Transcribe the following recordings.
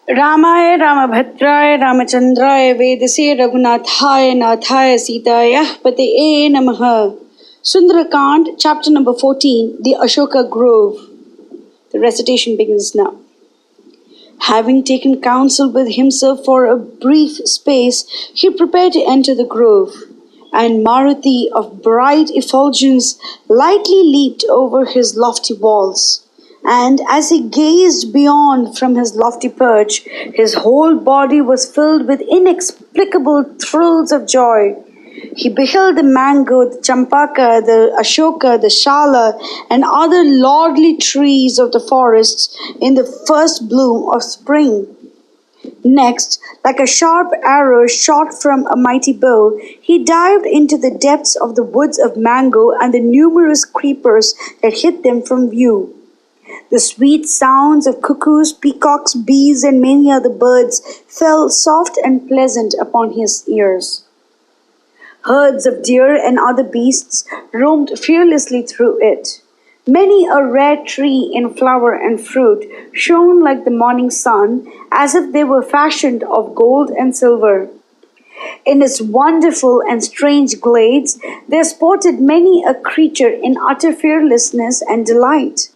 रामाय रामभद्राय रामचंद्राय वेदसे रघुनाथाय नाथाय सीताय पतये नमः. Sundarakand, chapter number 14, the Asoka Grove. The recitation begins now. Having taken counsel with himself for a brief space, he prepared to enter the grove, and Maruti of bright effulgence lightly leaped over his lofty walls. And as he gazed beyond from his lofty perch, his whole body was filled with inexplicable thrills of joy. He beheld the mango, the champaka, the ashoka, the shala, and other lordly trees of the forests in the first bloom of spring. Next, like a sharp arrow shot from a mighty bow, he dived into the depths of the woods of mango and the numerous creepers that hid them from view. The sweet sounds of cuckoos, peacocks, bees, and many other birds fell soft and pleasant upon his ears. Herds of deer and other beasts roamed fearlessly through it. Many a rare tree in flower and fruit shone like the morning sun, as if they were fashioned of gold and silver. In its wonderful and strange glades, there sported many a creature in utter fearlessness and delight.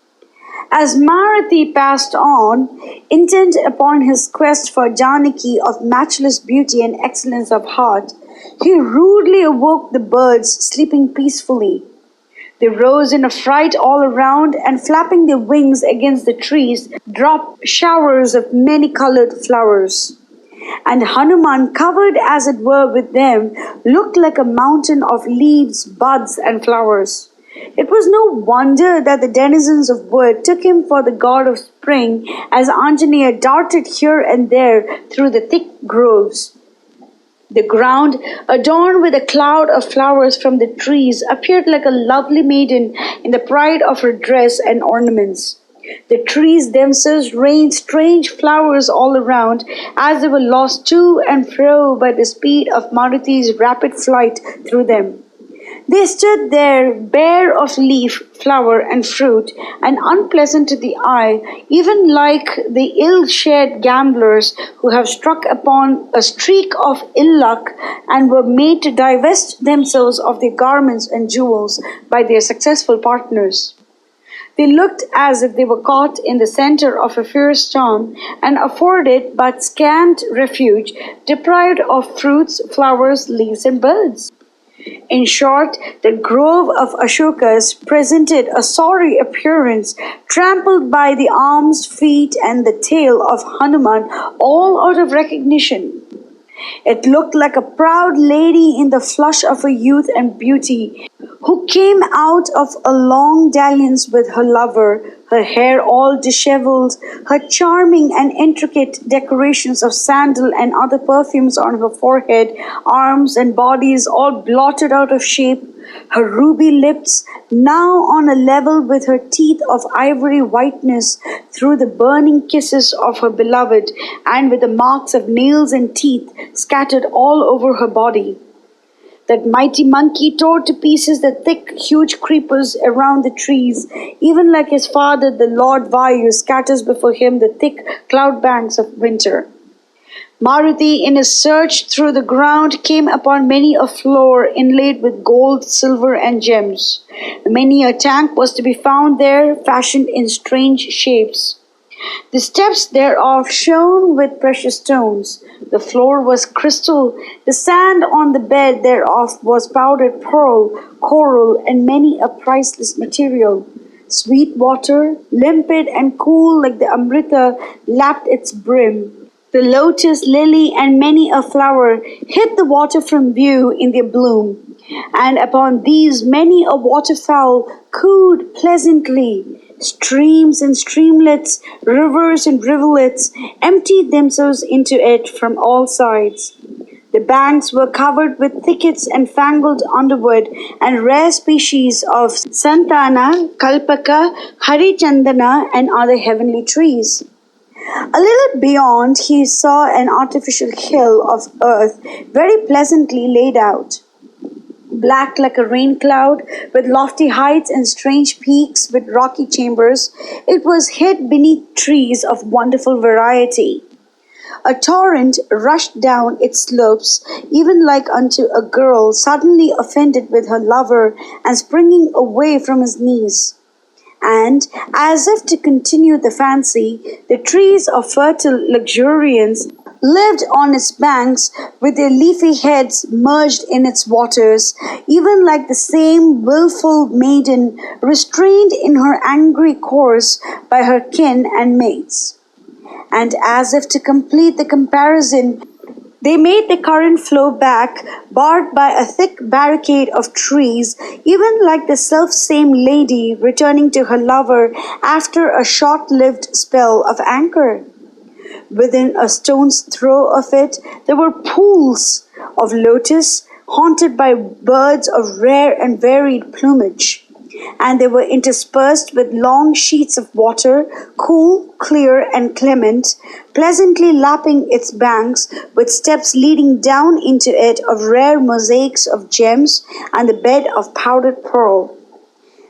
As Maruti passed on, intent upon his quest for Janaki of matchless beauty and excellence of heart, he rudely awoke the birds sleeping peacefully. They rose in a fright all around, and flapping their wings against the trees, dropped showers of many-colored flowers. And Hanuman, covered as it were with them, looked like a mountain of leaves, buds, and flowers. It was no wonder that the denizens of wood took him for the god of spring, as Anjaneya darted here and there through the thick groves. The ground, adorned with a cloud of flowers from the trees, appeared like a lovely maiden in the pride of her dress and ornaments. The trees themselves rained strange flowers all around, as they were lost to and fro by the speed of Maruti's rapid flight through them. They stood there, bare of leaf, flower, and fruit, and unpleasant to the eye, even like the ill-shared gamblers who have struck upon a streak of ill luck and were made to divest themselves of their garments and jewels by their successful partners. They looked as if they were caught in the center of a fierce storm and afforded but scant refuge, deprived of fruits, flowers, leaves, and birds. In short, the grove of Ashokas presented a sorry appearance, trampled by the arms, feet, and the tail of Hanuman, all out of recognition. It looked like a proud lady in the flush of her youth and beauty, who came out of a long dalliance with her lover, her hair all dishevelled, her charming and intricate decorations of sandal and other perfumes on her forehead, arms, and bodies all blotted out of shape, her ruby lips now on a level with her teeth of ivory whiteness through the burning kisses of her beloved, and with the marks of nails and teeth scattered all over her body. That mighty monkey tore to pieces the thick, huge creepers around the trees, even like his father, the Lord Vayu, scatters before him the thick cloud banks of winter. Maruti, in his search through the ground, came upon many a floor inlaid with gold, silver, and gems. Many a tank was to be found there, fashioned in strange shapes. The steps thereof shone with precious stones. The floor was crystal. The sand on the bed thereof was powdered pearl, coral, and many a priceless material. Sweet water, limpid and cool like the Amrita, lapped its brim. The lotus, lily, and many a flower hid the water from view in their bloom, and upon these many a waterfowl cooed pleasantly. Streams and streamlets, rivers and rivulets emptied themselves into it from all sides. The banks were covered with thickets and fangled underwood and rare species of santana, kalpaka, harichandana, and other heavenly trees. A little beyond, he saw an artificial hill of earth very pleasantly laid out. Black like a rain cloud, with lofty heights and strange peaks with rocky chambers, it was hid beneath trees of wonderful variety. A torrent rushed down its slopes, even like unto a girl suddenly offended with her lover and springing away from his knees. And, as if to continue the fancy, the trees of fertile luxuriance lived on its banks with their leafy heads merged in its waters, even like the same wilful maiden restrained in her angry course by her kin and mates. And as if to complete the comparison, they made the current flow back, barred by a thick barricade of trees, even like the self-same lady returning to her lover after a short-lived spell of anger. Within a stone's throw of it, there were pools of lotus, haunted by birds of rare and varied plumage, and they were interspersed with long sheets of water, cool, clear, and clement, pleasantly lapping its banks, with steps leading down into it of rare mosaics of gems and the bed of powdered pearl.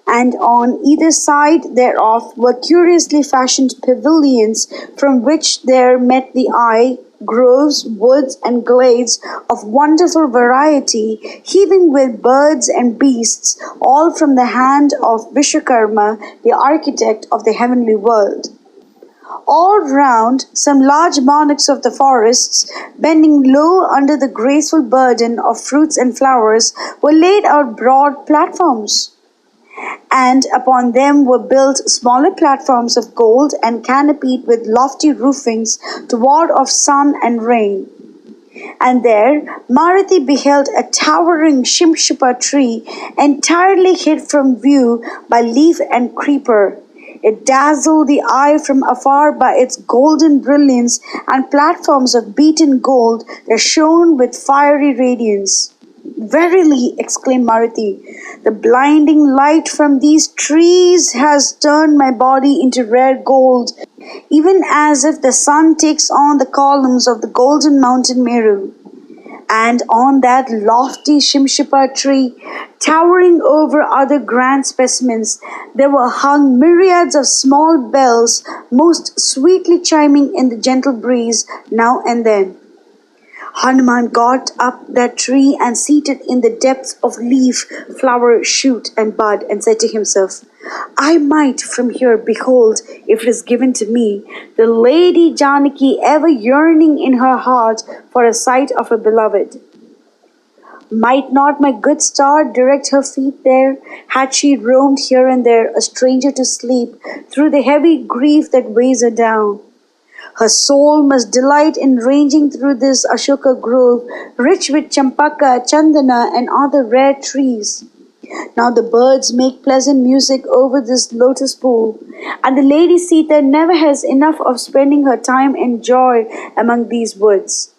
And on either side thereof were curiously fashioned pavilions, from which there met the eye groves, woods, and glades of wonderful variety, heaving with birds and beasts, all from the hand of Vishwakarma, the architect of the heavenly world. All round, some large monarchs of the forests, bending low under the graceful burden of fruits and flowers, were laid out broad platforms, and upon them were built smaller platforms of gold and canopied with lofty roofings to ward off sun and rain. And there Maruti beheld a towering simshupa tree entirely hid from view by leaf and creeper. It dazzled the eye from afar by its golden brilliance and platforms of beaten gold that shone with fiery radiance. Verily, exclaimed Maruti, the blinding light from these trees has turned my body into rare gold, even as if the sun takes on the columns of the golden mountain Meru. And on that lofty simshupa tree, towering over other grand specimens, there were hung myriads of small bells, most sweetly chiming in the gentle breeze now and then. Hanuman got up that tree and seated in the depths of leaf, flower, shoot, and bud, and said to himself, I might from here behold, if it is given to me, the Lady Janaki ever yearning in her heart for a sight of her beloved. Might not my good star direct her feet there, had she roamed here and there, a stranger to sleep, through the heavy grief that weighs her down? Her soul must delight in ranging through this Asoka grove, rich with champaka, chandana, and other rare trees. Now the birds make pleasant music over this lotus pool, and the Lady Sita never has enough of spending her time and joy among these woods.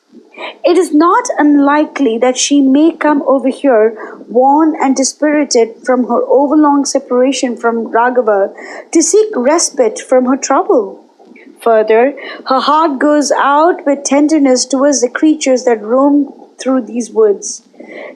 It is not unlikely that she may come over here, worn and dispirited from her overlong separation from Raghava, to seek respite from her trouble. Further, her heart goes out with tenderness towards the creatures that roam through these woods.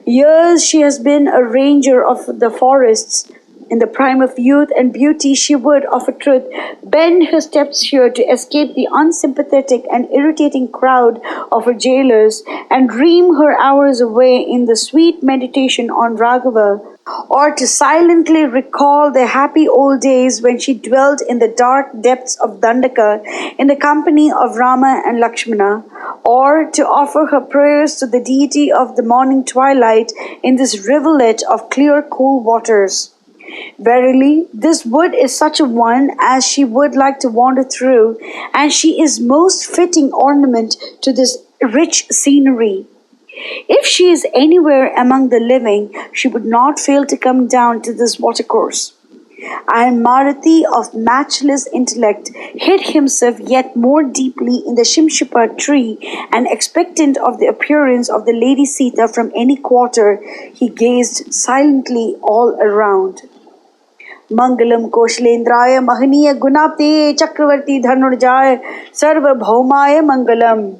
Years she has been a ranger of the forests. In the prime of youth and beauty, she would, of a truth, bend her steps here to escape the unsympathetic and irritating crowd of her jailers, and dream her hours away in the sweet meditation on Raghava, or to silently recall the happy old days when she dwelt in the dark depths of Dandaka in the company of Rama and Lakshmana, or to offer her prayers to the deity of the morning twilight in this rivulet of clear, cool waters. Verily, this wood is such a one as she would like to wander through, and she is most fitting ornament to this rich scenery. If she is anywhere among the living, she would not fail to come down to this watercourse. And Maruti, of matchless intellect, hid himself yet more deeply in the simshupa tree, and expectant of the appearance of the Lady Sita from any quarter, he gazed silently all around. Mangalam Koshalendraya Mahaniya Gunapte Chakravarti Dhanurjaya Sarva Bhaumaya Mangalam.